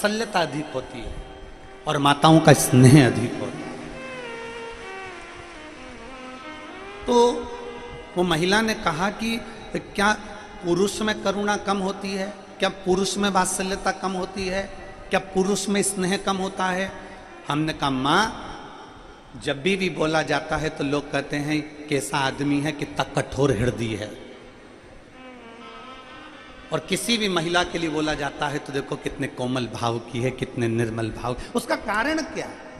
वात्सल्यता अधिक होती है और माताओं का स्नेह अधिक होता है। तो वो महिला ने कहा कि क्या पुरुष में करुणा कम होती है, क्या पुरुष में वात्सल्यता कम होती है, क्या पुरुष में स्नेह कम होता है? हमने कहा माँ, जब भी बोला जाता है तो लोग कहते हैं कैसा आदमी है, कितना कठोर हृदय है, और किसी भी महिला के लिए बोला जाता है तो देखो कितने कोमल भाव की है, कितने निर्मल भाव। उसका कारण क्या है?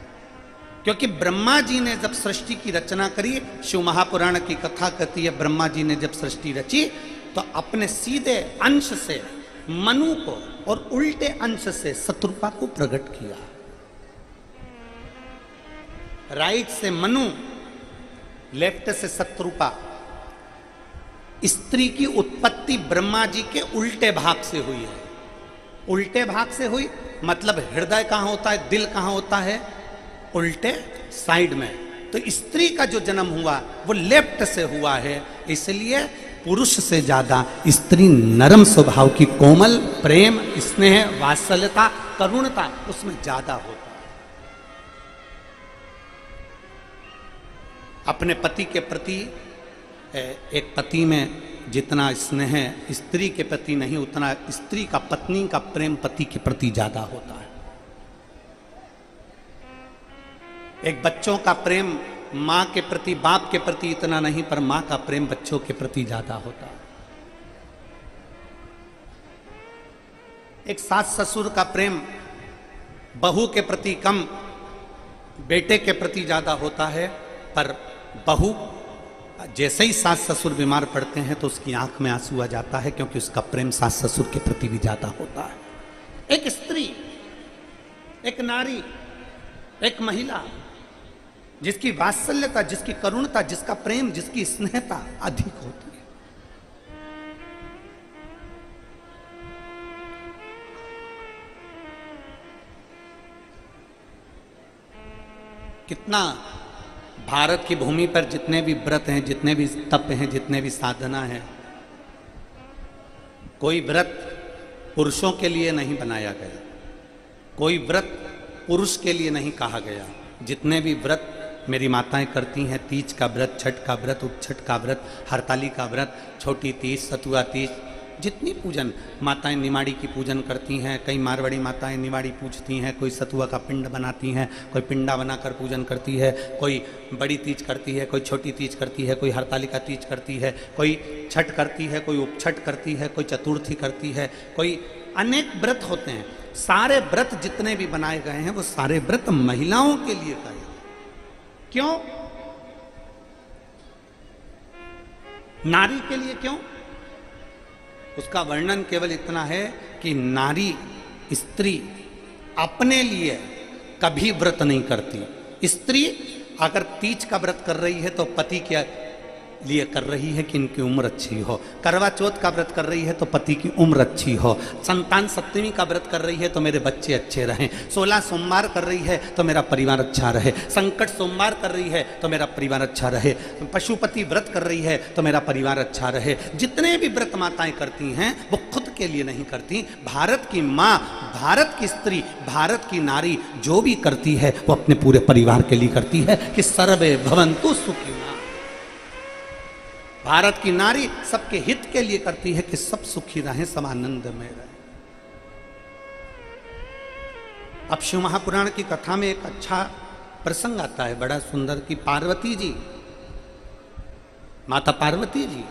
क्योंकि ब्रह्मा जी ने जब सृष्टि की रचना करी, शिव महापुराण की कथा कहती है, ब्रह्मा जी ने जब सृष्टि रची तो अपने सीधे अंश से मनु को और उल्टे अंश से शत्रुपा को प्रकट किया। राइट से मनु, लेफ्ट से शत्रुपा। स्त्री की उत्पत्ति ब्रह्मा जी के उल्टे भाग से हुई है। उल्टे भाग से हुई मतलब हृदय कहां होता है, दिल कहां होता है? उल्टे साइड में। तो स्त्री का जो जन्म हुआ वो लेफ्ट से हुआ है, इसलिए पुरुष से ज्यादा स्त्री नरम स्वभाव की, कोमल, प्रेम, स्नेह, वात्सल्यता, करुणता उसमें ज्यादा होता है। अपने पति के प्रति एक पति में जितना स्नेह स्त्री के प्रति नहीं, उतना स्त्री का, पत्नी का प्रेम पति के प्रति ज्यादा होता है। एक बच्चों का प्रेम मां के प्रति, बाप के प्रति इतना नहीं, पर मां का प्रेम बच्चों के प्रति ज्यादा होता है। एक सास ससुर का प्रेम बहू के प्रति कम, बेटे के प्रति ज्यादा होता है, पर बहू जैसे ही सास ससुर बीमार पड़ते हैं तो उसकी आंख में आंसू आ जाता है, क्योंकि उसका प्रेम सास ससुर के प्रति भी ज्यादा होता है। एक स्त्री, एक नारी, एक महिला जिसकी वात्सल्यता, जिसकी करुणता, जिसका प्रेम, जिसकी स्नेहता अधिक होती है। कितना भारत की भूमि पर जितने भी व्रत हैं, जितने भी तप हैं, जितने भी साधना है, कोई व्रत पुरुषों के लिए नहीं बनाया गया, कोई व्रत पुरुष के लिए नहीं कहा गया। जितने भी व्रत मेरी माताएं करती हैं, तीज का व्रत, छठ का व्रत, उपछठ का व्रत, हरताली का व्रत, छोटी तीज, सतुआ तीज, जितनी पूजन माताएं निमाड़ी की पूजन करती हैं। कई मारवाड़ी माताएं निमाड़ी पूजती हैं, कोई सतुआ का पिंड बनाती हैं, कोई पिंडा बनाकर पूजन करती है, कोई बड़ी तीज करती है, कोई छोटी तीज करती है, कोई हरताली का तीज करती है, कोई छठ करती है, कोई उपछठ करती है, कोई चतुर्थी करती है, कोई अनेक व्रत होते हैं। सारे व्रत जितने भी बनाए गए हैं वो सारे व्रत महिलाओं के लिए गए। क्यों? नारी के लिए क्यों? उसका वर्णन केवल इतना है कि नारी, स्त्री अपने लिए कभी व्रत नहीं करती। स्त्री अगर तीज का व्रत कर रही है तो पति के लिए कर रही है कि इनकी उम्र अच्छी हो, करवा चौथ का व्रत कर रही है तो पति की उम्र अच्छी हो, संतान सप्तमी का व्रत कर रही है तो मेरे बच्चे अच्छे रहें, 16 सोमवार कर रही है तो मेरा परिवार अच्छा रहे, संकट सोमवार कर रही है तो मेरा परिवार अच्छा रहे, पशुपति व्रत कर रही है तो मेरा परिवार अच्छा रहे। जितने भी व्रत माताएं करती हैं वो खुद के लिए नहीं करती। भारत की माँ, भारत की स्त्री, भारत की नारी जो भी करती है वो अपने पूरे परिवार के लिए करती है कि सर्वे भवन्तु सुखिनः। भारत की नारी सबके हित के लिए करती है कि सब सुखी रहें, सब आनंद में रहें। अब शिव महापुराण की कथा में एक अच्छा प्रसंग आता है, बड़ा सुंदर, कि पार्वती जी, माता पार्वती जी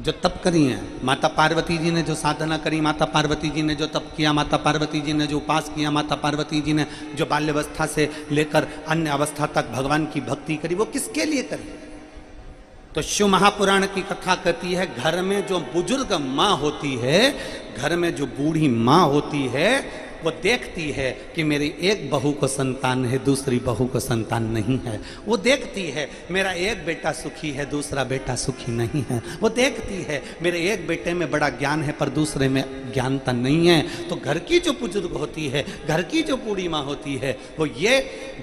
जो तप करी हैं, माता पार्वती जी ने जो साधना करी, माता पार्वती जी ने जो तप किया, माता पार्वती जी ने जो उपास किया, माता पार्वती जी ने जो बाल्यावस्था से लेकर अन्य अवस्था तक भगवान की भक्ति करी, वो किसके लिए करी? तो शिव महापुराण की कथा कहती है, घर में जो बुजुर्ग माँ होती है, घर में जो बूढ़ी माँ होती है, वो देखती है कि मेरी एक बहू को संतान है, दूसरी बहू को संतान नहीं है। वो देखती है मेरा एक बेटा सुखी है, दूसरा बेटा सुखी नहीं है। वो देखती है मेरे एक बेटे में बड़ा ज्ञान है पर दूसरे में ज्ञानता नहीं है। तो घर की जो बुजुर्ग होती है, घर की जो बूढ़ी माँ होती है, वो ये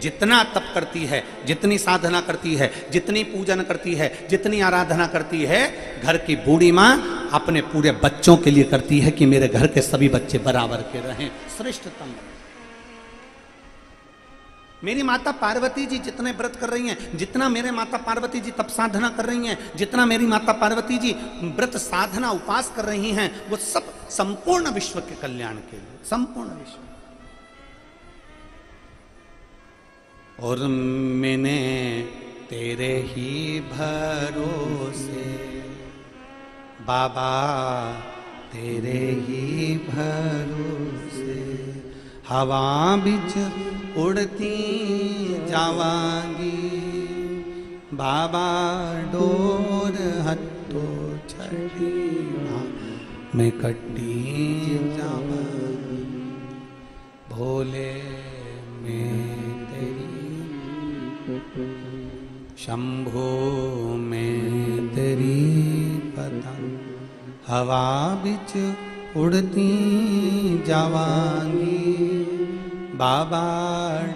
जितना तप करती है, जितनी साधना करती है, जितनी पूजन करती है, जितनी आराधना करती है, घर की बूढ़ी माँ अपने पूरे बच्चों के लिए करती है कि मेरे घर के सभी बच्चे बराबर के रहें। श्रेष्ठतम व्रत। मेरी माता पार्वती जी जितने व्रत कर रही हैं, जितना मेरे माता पार्वती जी तप साधना कर रही हैं, जितना मेरी माता पार्वती जी व्रत साधना उपास कर रही हैं, वो सब संपूर्ण विश्व के कल्याण के लिए, संपूर्ण विश्व। और मैंने तेरे ही भरोसे बाबा, तेरे ही भरोसे हवा बिच उड़ती जावांगी बाबा, डोर हत्तो छड़ी मैं कट्टी जावांगी भोले में तेरी, शंभो में तेरी पतंग हवा बिच उड़ती जावांगी बाबा,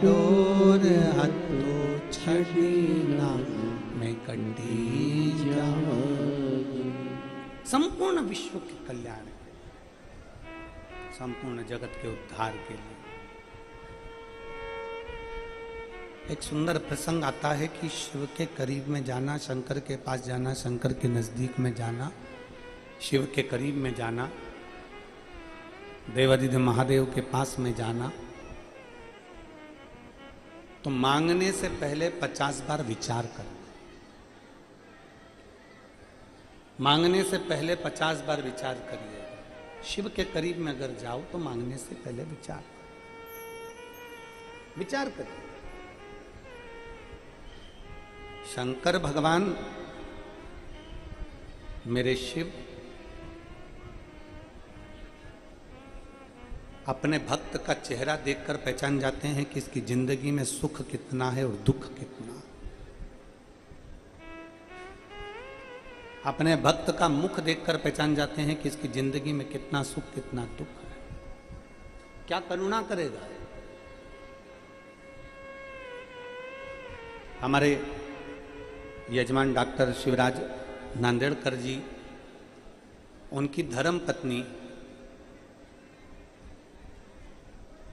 डोर हत्तो छड़ी ना मैं कट्टी जावांगी। संपूर्ण विश्व के कल्याण, संपूर्ण जगत के उद्धार के लिए। एक सुंदर प्रसंग आता है कि शिव के करीब में जाना, शंकर के पास जाना, शंकर के नजदीक में जाना, शिव के करीब में जाना, देवाधिदेव महादेव के पास में जाना, तो मांगने से पहले 50 बार विचार करना। मांगने से पहले 50 बार विचार करिए। शिव के करीब में अगर जाओ तो मांगने से पहले विचार करिए। शंकर भगवान मेरे शिव अपने भक्त का चेहरा देखकर पहचान जाते हैं कि इसकी जिंदगी में सुख कितना है और दुख कितना। अपने भक्त का मुख देखकर पहचान जाते हैं कि इसकी जिंदगी में कितना सुख कितना दुख है। क्या करुणा करेगा। हमारे यजमान डॉक्टर शिवराज नांदेड़कर जी, उनकी धर्म पत्नी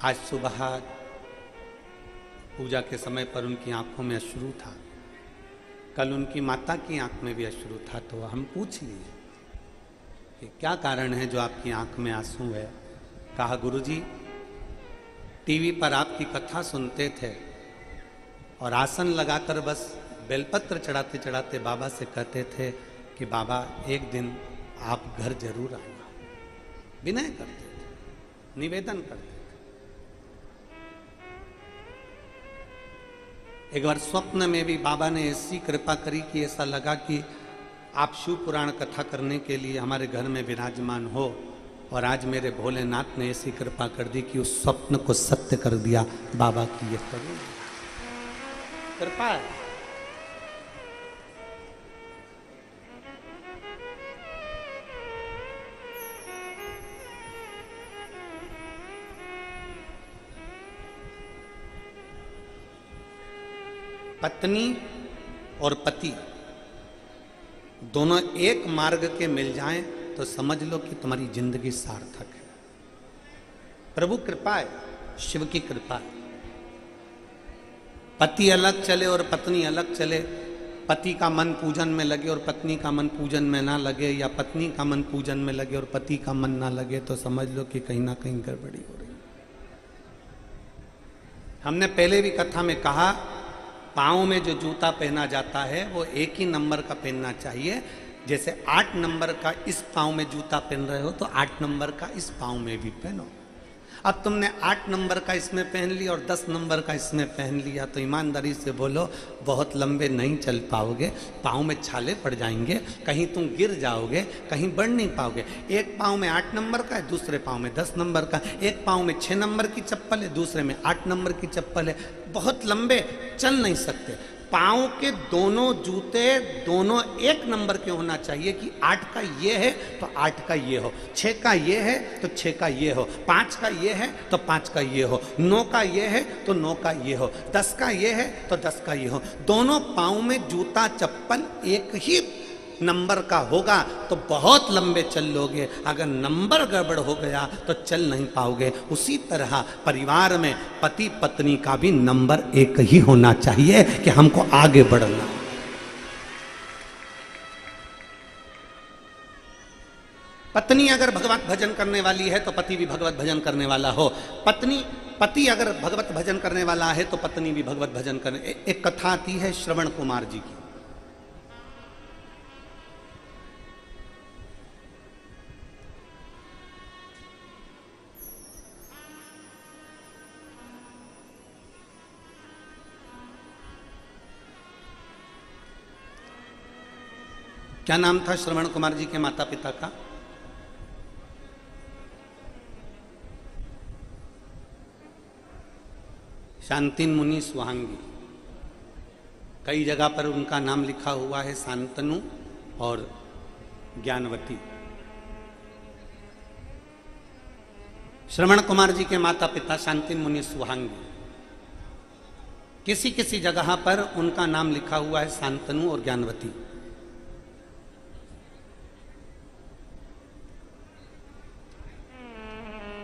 आज सुबह पूजा के समय पर उनकी आंखों में अश्रु था। कल उनकी माता की आंख में भी अश्रु था। तो हम पूछ लिए कि क्या कारण है जो आपकी आंख में आंसू है। कहा गुरुजी, टीवी पर आपकी कथा सुनते थे और आसन लगाकर बस बेलपत्र चढ़ाते चढ़ाते बाबा से कहते थे कि बाबा एक दिन आप घर जरूर आना। विनय करते थे, निवेदन करते थे। एक बार स्वप्न में भी बाबा ने ऐसी कृपा करी कि ऐसा लगा कि आप शिव पुराण कथा करने के लिए हमारे घर में विराजमान हो। और आज मेरे भोलेनाथ ने ऐसी कृपा कर दी कि उस स्वप्न को सत्य कर दिया। बाबा की ये कृपा है। पत्नी और पति दोनों एक मार्ग के मिल जाएं तो समझ लो कि तुम्हारी जिंदगी सार्थक है। प्रभु कृपा है, शिव की कृपा है। पति अलग चले और पत्नी अलग चले, पति का मन पूजन में लगे और पत्नी का मन पूजन में ना लगे, या पत्नी का मन पूजन में लगे और पति का मन ना लगे, तो समझ लो कि कहीं ना कहीं गड़बड़ी हो रही है। हमने पहले भी कथा में कहा, पाँव में जो जूता पहना जाता है वो एक ही नंबर का पहनना चाहिए। जैसे 8 नंबर का इस पाँव में जूता पहन रहे हो तो 8 नंबर का इस पाँव में भी पहनो। अब तुमने 8 नंबर का इसमें पहन लिया और 10 नंबर का इसमें पहन लिया तो ईमानदारी से बोलो बहुत लंबे नहीं चल पाओगे, पाँव में छाले पड़ जाएंगे, कहीं तुम गिर जाओगे, कहीं बढ़ नहीं पाओगे। एक पाँव में 8 नंबर का है, दूसरे पाँव में 10 नंबर का, एक पाँव में 6 नंबर की चप्पल है, दूसरे में 8 नंबर की चप्पल है, बहुत लंबे चल नहीं सकते। पाँव के दोनों जूते दोनों एक नंबर के होना चाहिए कि 8 का ये है तो 8 का ये हो, 6 का ये है तो 6 का ये हो, 5 का ये है तो 5 का ये हो, 9 का ये है तो 9 का ये हो, 10 का ये है तो 10 का ये हो। दोनों पाँव में जूता चप्पल एक ही नंबर का होगा तो बहुत लंबे चल लोगे, अगर नंबर गड़बड़ हो गया तो चल नहीं पाओगे। उसी तरह परिवार में पति पत्नी का भी नंबर एक ही होना चाहिए कि हमको आगे बढ़ना। पत्नी अगर भगवत भजन करने वाली है तो पति भी भगवत भजन करने वाला हो। पति अगर भगवत भजन करने वाला है तो पत्नी भी भगवत भजन करने। एक कथा आती है श्रवण कुमार जी की। क्या नाम था श्रवण कुमार जी के माता पिता का? शांतिन मुनि सुहांगी। कई जगह पर उनका नाम लिखा हुआ है शांतनु और ज्ञानवती। श्रवण कुमार जी के माता पिता शांतिन मुनि सुहांगी। किसी किसी जगह पर उनका नाम लिखा हुआ है शांतनु और ज्ञानवती।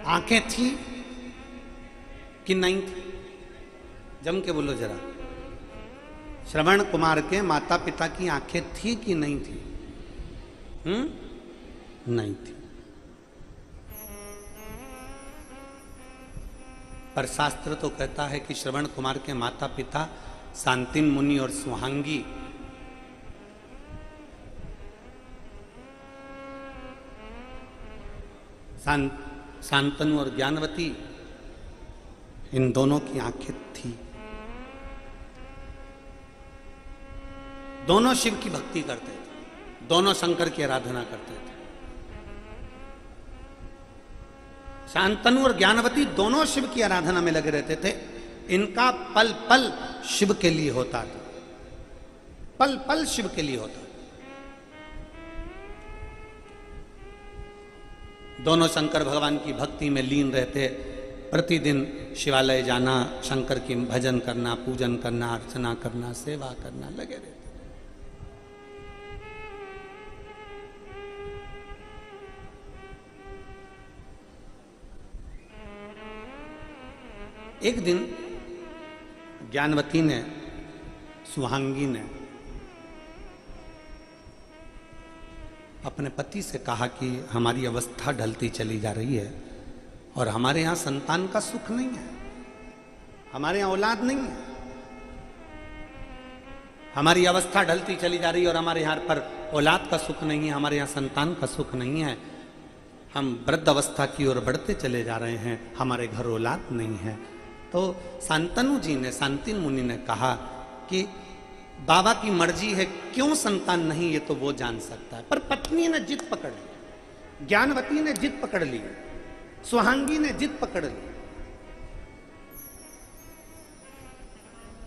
आंखें थी कि नहीं थी? जम के बोलो जरा। श्रवण कुमार के माता पिता की आंखें थी कि नहीं थी? नहीं थी। पर शास्त्र तो कहता है कि श्रवण कुमार के माता पिता शांतिन मुनि और सुहांगी शांतनु और ज्ञानवती, इन दोनों की आंखें थी। दोनों शिव की भक्ति करते थे, दोनों शंकर की आराधना करते थे। शांतनु और ज्ञानवती दोनों शिव की आराधना में लगे रहते थे। इनका पल पल शिव के लिए होता था, पल पल शिव के लिए होता। दोनों शंकर भगवान की भक्ति में लीन रहते। प्रतिदिन शिवालय जाना, शंकर की भजन करना, पूजन करना, अर्चना करना, सेवा करना लगे रहते। एक दिन ज्ञानवती ने, सुहांगी ने अपने पति से कहा कि हमारी अवस्था ढलती चली जा रही है और हमारे यहाँ संतान का सुख नहीं है, हमारे यहाँ औलाद नहीं है, हमारी अवस्था ढलती चली जा रही है और हमारे यहाँ पर औलाद का सुख नहीं है, हमारे यहाँ संतान का सुख नहीं है। हम वृद्ध अवस्था की ओर बढ़ते चले जा रहे हैं, हमारे घर औलाद नहीं है। तो शांतनु जी ने, शांतिन मुनि ने कहा कि बाबा की मर्जी है, क्यों संतान नहीं ये तो वो जान सकता है। पर पत्नी ने जिद पकड़ ली, ज्ञानवती ने जिद पकड़ ली, सुहांगी ने जिद पकड़ ली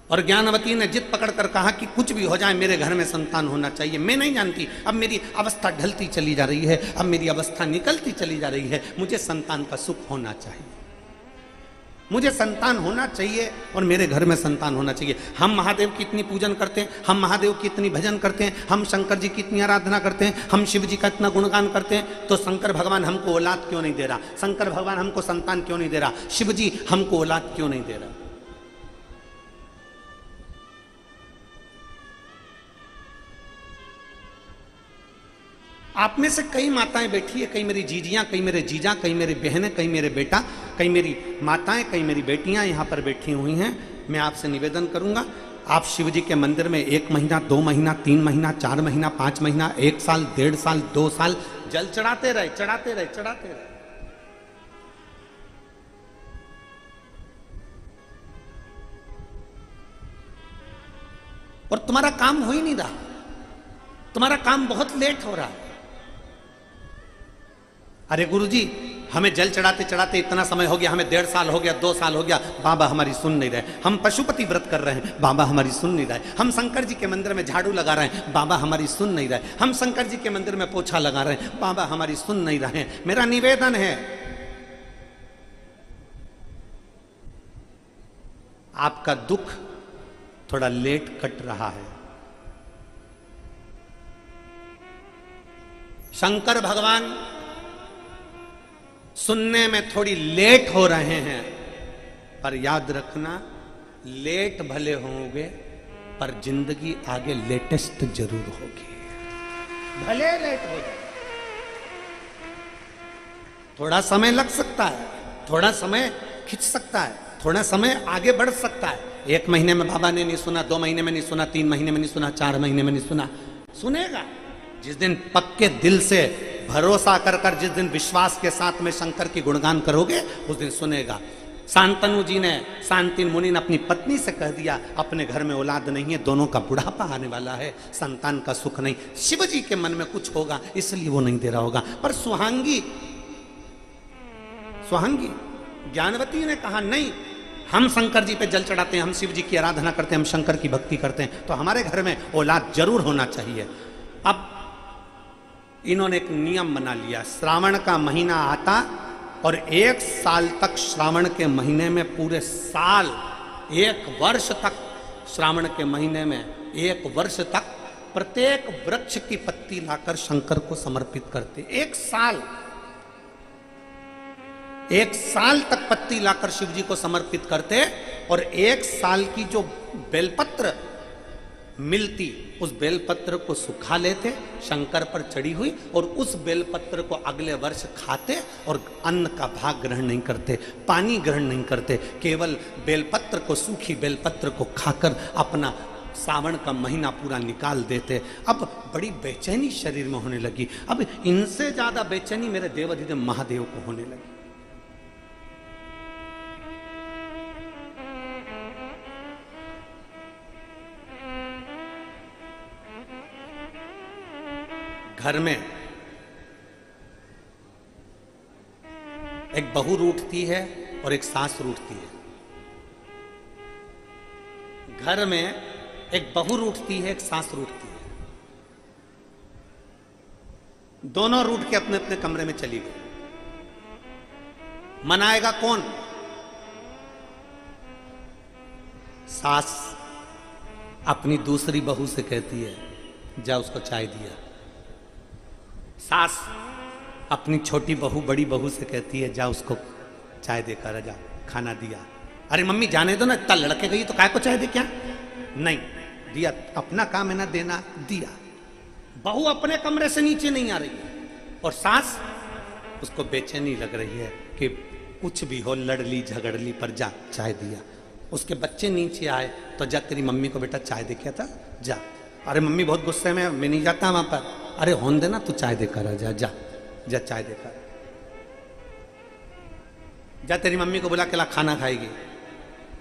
और ज्ञानवती ने जिद पकड़कर कहा कि कुछ भी हो जाए मेरे घर में संतान होना चाहिए। मैं नहीं जानती, अब मेरी अवस्था ढलती चली जा रही है, अब मेरी अवस्था निकलती चली जा रही है, मुझे संतान का सुख होना चाहिए, मुझे संतान होना चाहिए और मेरे घर में संतान होना चाहिए। हम महादेव की इतनी पूजन करते हैं, हम महादेव की इतनी भजन करते हैं, हम शंकर जी की इतनी आराधना करते हैं, हम शिव जी का इतना गुणगान करते हैं, तो शंकर भगवान हमको औलाद क्यों नहीं दे रहा? शंकर भगवान हमको संतान क्यों नहीं दे रहा? शिव जी हमको औलाद क्यों नहीं दे रहा? आप में से कई माताएं बैठी है, कई मेरी जीजियां, कई मेरे जीजा, कई मेरी बहनें, कई मेरे बेटा, कई मेरी माताएं, कई मेरी बेटियां यहाँ पर बैठी हुई हैं। मैं आपसे निवेदन करूंगा, आप शिव जी के मंदिर में 1 महीना, 2 महीना, 3 महीना, 4 महीना, 5 महीना, 1 साल, 1.5 साल, 2 साल जल चढ़ाते रहे, चढ़ाते रहे, चढ़ाते रहे। और तुम्हारा काम हो ही नहीं रहा, तुम्हारा काम बहुत लेट हो रहा है। अरे गुरुजी, हमें जल चढ़ाते चढ़ाते इतना समय हो गया, हमें 1.5 साल हो गया, 2 साल हो गया, बाबा हमारी सुन नहीं रहे। हम पशुपति व्रत कर रहे हैं, बाबा हमारी सुन नहीं रहे। हम शंकर जी के मंदिर में झाड़ू लगा रहे हैं, बाबा हमारी सुन नहीं रहे। हम शंकर जी के मंदिर में पोछा लगा रहे हैं, बाबा हमारी सुन नहीं रहे। मेरा निवेदन है, आपका दुख थोड़ा लेट कट रहा है। शंकर भगवान सुनने में थोड़ी लेट हो रहे हैं, पर याद रखना लेट भले होंगे पर जिंदगी आगे लेटेस्ट जरूर होगी। भले लेट हो जाए, थोड़ा समय लग सकता है, थोड़ा समय खिंच सकता है, थोड़ा समय आगे बढ़ सकता है। 1 महीने में बाबा ने नहीं सुना, 2 महीने में नहीं सुना, 3 महीने में नहीं सुना, 4 महीने में नहीं सुना, सुनेगा। जिस दिन पक्के दिल से भरोसा कर जिस दिन विश्वास के साथ में शंकर की गुणगान करोगे उस दिन सुनेगा। शांतनु जी ने, शांतिन मुनि ने अपनी पत्नी से कह दिया अपने घर में औलाद नहीं है, दोनों का बुढ़ापा आने वाला है, संतान का सुख नहीं। शिव जी के मन में कुछ होगा इसलिए वो नहीं दे रहा होगा। पर सुहांगी ज्ञानवती ने कहा नहीं, हम शंकर जी पे जल चढ़ाते हैं, हम शिव जी की आराधना करते हैं, हम शंकर की भक्ति करते हैं, तो हमारे घर में औलाद जरूर होना चाहिए। अब इन्होंने एक नियम बना लिया, श्रावण का महीना आता और 1 साल तक श्रावण के महीने में, पूरे साल 1 वर्ष तक श्रावण के महीने में 1 वर्ष तक प्रत्येक वृक्ष की पत्ती लाकर शंकर को समर्पित करते। 1 साल तक पत्ती लाकर शिव जी को समर्पित करते और 1 साल की जो बेलपत्र मिलती उस बेलपत्र को सुखा लेते, शंकर पर चढ़ी हुई, और उस बेलपत्र को अगले वर्ष खाते और अन्न का भाग ग्रहण नहीं करते, पानी ग्रहण नहीं करते, केवल बेलपत्र को, सूखी बेलपत्र को खाकर अपना सावन का महीना पूरा निकाल देते। अब बड़ी बेचैनी शरीर में होने लगी। अब इनसे ज्यादा बेचैनी मेरे देवाधिदेव महादेव को होने लगी। घर में एक बहू रूठती है और एक सास रूठती है। घर में एक बहू रूठती है, एक सास रूठती है। दोनों रूठ के अपने अपने कमरे में चली गई। मनाएगा कौन? सास अपनी दूसरी बहू से कहती है जा उसको चाय दिया। सास अपनी छोटी बहू बड़ी बहू से कहती है जा उसको चाय देकर जा, खाना दिया। अरे मम्मी जाने दो ना, इतना लड़के गई तो काय को चाय दे, क्या नहीं दिया, अपना काम है ना देना, दिया। बहू अपने कमरे से नीचे नहीं आ रही है और सास उसको बेचैनी लग रही है कि कुछ भी हो, लड़ ली झगड़ ली, पर जा चाय दिया। उसके बच्चे नीचे आए तो जा तेरी मम्मी को बेटा चाय दे के था, जा। अरे मम्मी बहुत गुस्से में, मैं नहीं जाता वहां पर। अरे होने देना, तू चाय देकर जा, जा जा चाय देकर जा, तेरी मम्मी को बुला के ला, खाना खाएगी।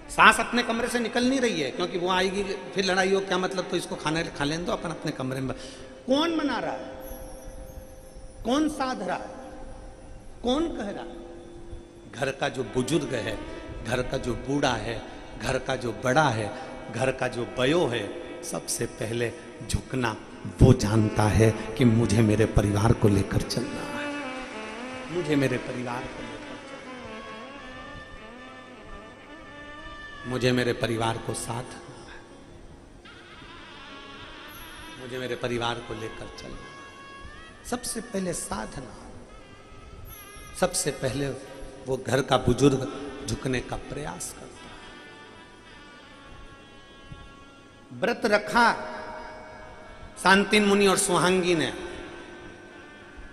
सास अपने कमरे से निकल नहीं रही है क्योंकि वो आएगी फिर लड़ाई हो, क्या मतलब, तो इसको खाना खा लेने दो, अपन अपने कमरे में। कौन मना रहा है, कौन साध रहा है, कौन कह रहा है? घर का जो बुजुर्ग है, घर का जो बूढ़ा है, घर का जो बड़ा है, घर का जो बयो है, सबसे पहले झुकना वो जानता है कि मुझे मेरे परिवार को लेकर चलना है, मुझे मेरे परिवार को लेकर चलना है, मुझे मेरे परिवार को साथ देना है, मुझे मेरे परिवार को लेकर चलना है। सबसे पहले साधना, सबसे पहले वो घर का बुजुर्ग झुकने का प्रयास करता है। व्रत रखा शांतिन मुनि और सुहांगी ने,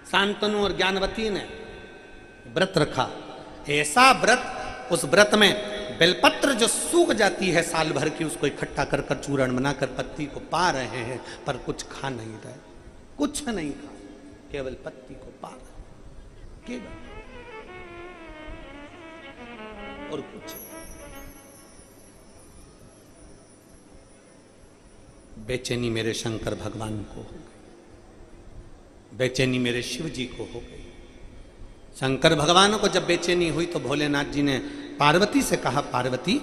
शांतनु और ज्ञानवती ने व्रत रखा। ऐसा व्रत, उस व्रत में बेलपत्र जो सूख जाती है साल भर की, उसको इकट्ठा कर कर चूर्ण बनाकर पत्ती को पा रहे हैं, पर कुछ खा नहीं रहे, कुछ नहीं खा, केवल पत्ती को पा रहे, केवल, और कुछ। बेचैनी मेरे शंकर भगवान को हो गई, बेचैनी मेरे शिव जी को हो गई। शंकर भगवान को जब बेचैनी हुई तो भोलेनाथ जी ने पार्वती से कहा, पार्वती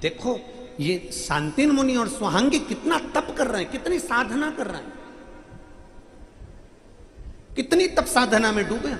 देखो ये शांतिन मुनि और सुहांगी कितना तप कर रहे हैं, कितनी साधना कर रहे हैं, कितनी तप साधना में डूबे हैं।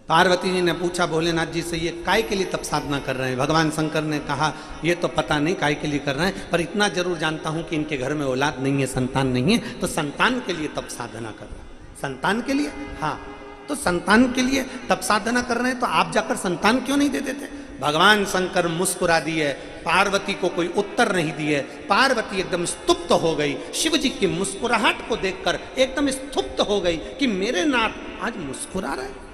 पार्वती जी ने पूछा भोलेनाथ जी से, ये काय के लिए तप साधना कर रहे हैं? भगवान शंकर ने कहा, ये तो पता नहीं काय के लिए कर रहे हैं, पर इतना जरूर जानता हूं कि इनके घर में औलाद नहीं है, संतान नहीं है, तो संतान के लिए तप साधना कर रहे हैं। संतान के लिए? हाँ, तो संतान के लिए तप साधना कर रहे हैं, तो आप जाकर संतान क्यों नहीं दे देते? भगवान शंकर मुस्कुरा दिए, पार्वती को कोई उत्तर नहीं दिए। पार्वती एकदम स्तुप्त हो गई, शिव जी की मुस्कुराहट को देखकर एकदम स्तुप्त हो गई कि मेरे नाथ आज मुस्कुरा रहे हैं।